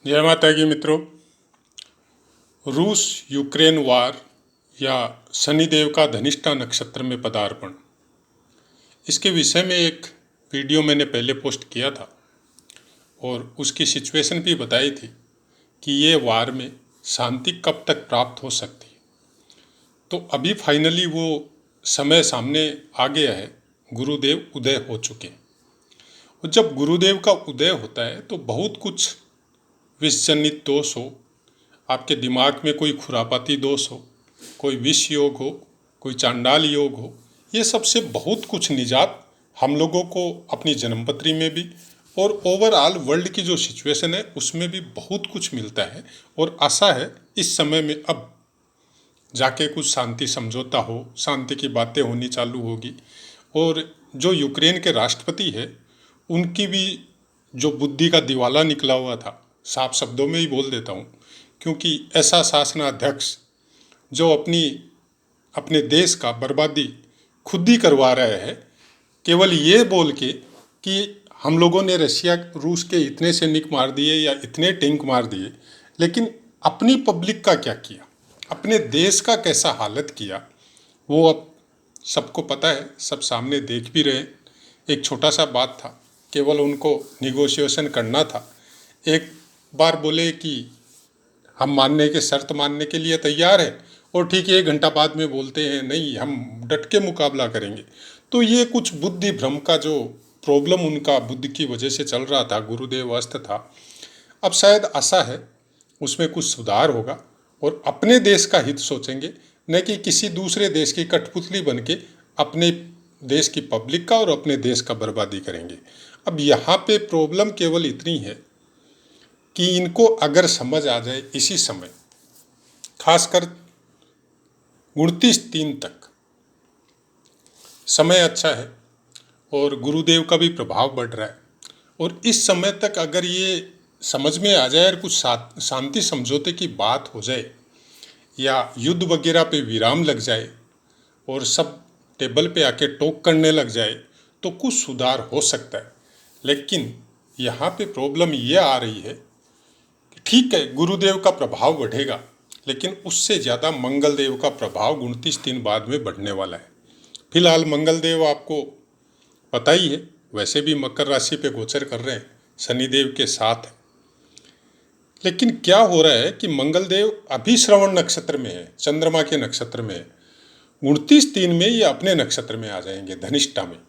जय माता की मित्रों। रूस यूक्रेन वार या शनिदेव का धनिष्ठा नक्षत्र में पदार्पण, इसके विषय में एक वीडियो मैंने पहले पोस्ट किया था और उसकी सिचुएशन भी बताई थी कि ये वार में शांति कब तक प्राप्त हो सकती है। तो अभी फाइनली वो समय सामने आ गया है। गुरुदेव उदय हो चुके हैं और जब गुरुदेव का उदय होता है तो बहुत कुछ विषजनित दोष हो, आपके दिमाग में कोई खुरापाती दोष हो, कोई विष योग हो, कोई चांडाल योग हो, ये सबसे बहुत कुछ निजात हम लोगों को अपनी जन्मपत्री में भी और ओवरऑल वर्ल्ड की जो सिचुएशन है उसमें भी बहुत कुछ मिलता है। और आशा है इस समय में अब जाके कुछ शांति समझौता हो, शांति की बातें होनी चालू होगी। और जो यूक्रेन के राष्ट्रपति है उनकी भी जो बुद्धि का दिवाला निकला हुआ था, साफ शब्दों में ही बोल देता हूँ, क्योंकि ऐसा शासनाध्यक्ष जो अपने देश का बर्बादी खुद ही करवा रहे हैं, केवल ये बोल के कि हम लोगों ने रशिया रूस के इतने सैनिक मार दिए या इतने टैंक मार दिए, लेकिन अपनी पब्लिक का क्या किया, अपने देश का कैसा हालत किया, वो अब सबको पता है, सब सामने देख भी रहे। एक छोटा सा बात था, केवल उनको निगोशिएशन करना था। एक बार बोले कि हम मानने के शर्त मानने के लिए तैयार है और ठीक 1 घंटा बाद में बोलते हैं नहीं, हम डट के मुकाबला करेंगे। तो ये कुछ बुद्धि भ्रम का जो प्रॉब्लम उनका बुद्धि की वजह से चल रहा था, गुरुदेव अस्त था। अब शायद आशा है उसमें कुछ सुधार होगा और अपने देश का हित सोचेंगे, न कि किसी दूसरे देश की कठपुतली बन के अपने देश की पब्लिक का और अपने देश का बर्बादी करेंगे। अब यहाँ पे प्रॉब्लम केवल इतनी है कि इनको अगर समझ आ जाए इसी समय, खासकर 29/3 तक समय अच्छा है और गुरुदेव का भी प्रभाव बढ़ रहा है, और इस समय तक अगर ये समझ में आ जाए और कुछ शांति समझौते की बात हो जाए या युद्ध वगैरह पे विराम लग जाए और सब टेबल पे आके टॉक करने लग जाए तो कुछ सुधार हो सकता है। लेकिन यहाँ पे प्रॉब्लम ये आ रही है, ठीक है गुरुदेव का प्रभाव बढ़ेगा, लेकिन उससे ज़्यादा मंगलदेव का प्रभाव 29 दिन बाद में बढ़ने वाला है। फिलहाल मंगलदेव आपको पता ही है, वैसे भी मकर राशि पे गोचर कर रहे हैं, शनिदेव के साथ है। लेकिन क्या हो रहा है कि मंगलदेव अभी श्रवण नक्षत्र में है, चंद्रमा के नक्षत्र में है। 29/3 में ये अपने नक्षत्र में आ जाएंगे, धनिष्ठा में,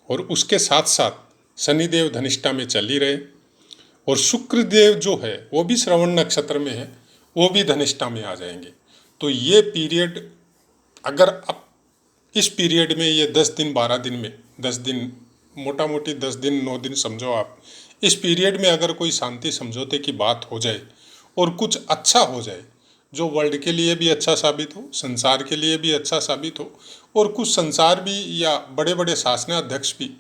और उसके साथ साथ शनिदेव धनिष्ठा में चल ही रहे और शुक्रदेव जो है वो भी श्रवण नक्षत्र में है, वो भी धनिष्ठा में आ जाएंगे। तो ये पीरियड, अगर अब इस पीरियड में ये 10 दिन 12 दिन में, 10 दिन मोटा मोटी 10 दिन 9 दिन समझो आप, इस पीरियड में अगर कोई शांति समझौते की बात हो जाए और कुछ अच्छा हो जाए जो वर्ल्ड के लिए भी अच्छा साबित हो, संसार के लिए भी अच्छा साबित हो, और कुछ संसार भी या बड़े बड़े शासनाध्यक्ष भी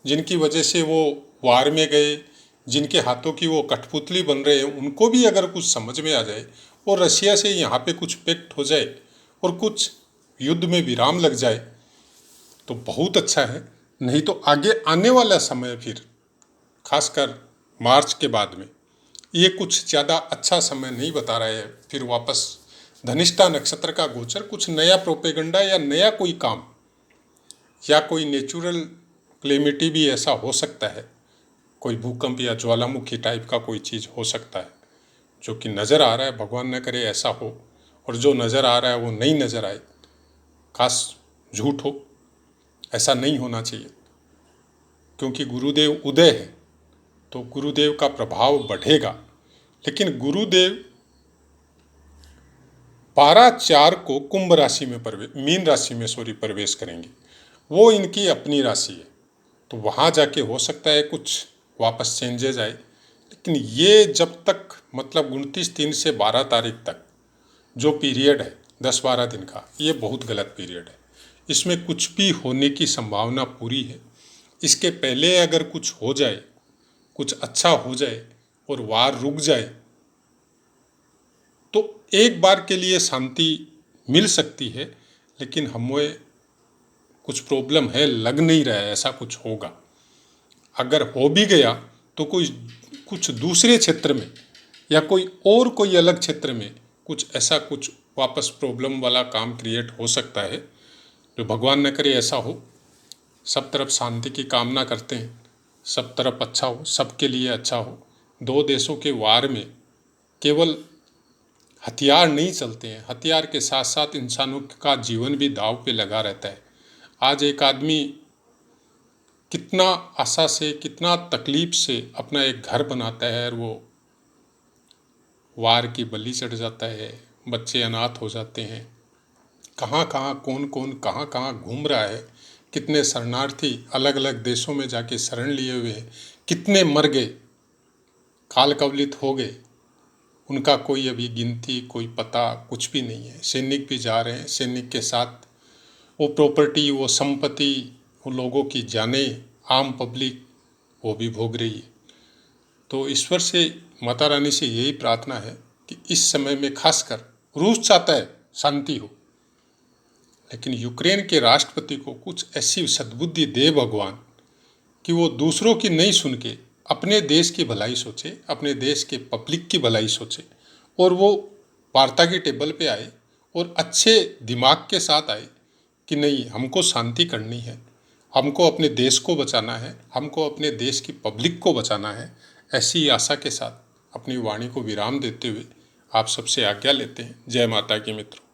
जिनकी वजह से वो वार में गए, जिनके हाथों की वो कठपुतली बन रहे हैं, उनको भी अगर कुछ समझ में आ जाए और रशिया से यहाँ पे कुछ पैक्ट हो जाए और कुछ युद्ध में विराम लग जाए तो बहुत अच्छा है। नहीं तो आगे आने वाला समय फिर खासकर मार्च के बाद में ये कुछ ज़्यादा अच्छा समय नहीं बता रहा है। फिर वापस धनिष्ठा नक्षत्र का गोचर कुछ नया प्रोपेगेंडा या नया कोई काम या कोई नेचुरल क्लेमिटी भी ऐसा हो सकता है, कोई भूकंप या ज्वालामुखी टाइप का कोई चीज़ हो सकता है जो कि नज़र आ रहा है, भगवान न करे ऐसा हो, और जो नज़र आ रहा है वो नहीं नज़र आए, खास झूठ हो, ऐसा नहीं होना चाहिए। क्योंकि गुरुदेव उदय है तो गुरुदेव का प्रभाव बढ़ेगा। लेकिन गुरुदेव 12/4 को कुंभ राशि में मीन राशि में प्रवेश करेंगे। वो इनकी अपनी राशि है, तो वहाँ जाके हो सकता है कुछ वापस चेंजेज आए। लेकिन ये जब तक, मतलब 29/3 से 12 तारीख तक जो पीरियड है 10-12 दिन का, ये बहुत गलत पीरियड है। इसमें कुछ भी होने की संभावना पूरी है। इसके पहले अगर कुछ हो जाए, कुछ अच्छा हो जाए और वार रुक जाए तो एक बार के लिए शांति मिल सकती है। लेकिन हमें कुछ प्रॉब्लम है, लग नहीं रहा है ऐसा कुछ होगा। अगर हो भी गया तो कोई कुछ दूसरे क्षेत्र में या कोई अलग क्षेत्र में कुछ वापस प्रॉब्लम वाला काम क्रिएट हो सकता है। जो भगवान न करे ऐसा हो। सब तरफ शांति की कामना करते हैं, सब तरफ अच्छा हो, सबके लिए अच्छा हो। दो देशों के वार में केवल हथियार नहीं चलते हैं, हथियार के साथ साथ इंसानों का जीवन भी दांव पे लगा रहता है। आज एक आदमी कितना आशा से, कितना तकलीफ से अपना एक घर बनाता है और वो वार की बलि चढ़ जाता है, बच्चे अनाथ हो जाते हैं। कहाँ कहाँ कौन कहाँ कहाँ घूम रहा है। कितने शरणार्थी अलग अलग देशों में जाके शरण लिए हुए हैं, कितने मर गए, काल कवलित हो गए। उनका कोई अभी गिनती, कोई पता कुछ भी नहीं है। सैनिक भी जा रहे हैं, सैनिक के साथ वो प्रॉपर्टी, वो संपत्ति, वो लोगों की जानें, आम पब्लिक वो भी भोग रही है। तो ईश्वर से, माता रानी से यही प्रार्थना है कि इस समय में खासकर रूस चाहता है शांति हो, लेकिन यूक्रेन के राष्ट्रपति को कुछ ऐसी सद्बुद्धि दे भगवान कि वो दूसरों की नहीं सुन के अपने देश की भलाई सोचे, अपने देश के पब्लिक की भलाई सोचे, और वो वार्ता की टेबल पे आए और अच्छे दिमाग के साथ आए कि नहीं, हमको शांति करनी है, हमको अपने देश को बचाना है, हमको अपने देश की पब्लिक को बचाना है। ऐसी आशा के साथ अपनी वाणी को विराम देते हुए आप सबसे आज्ञा लेते हैं। जय माता की मित्रों।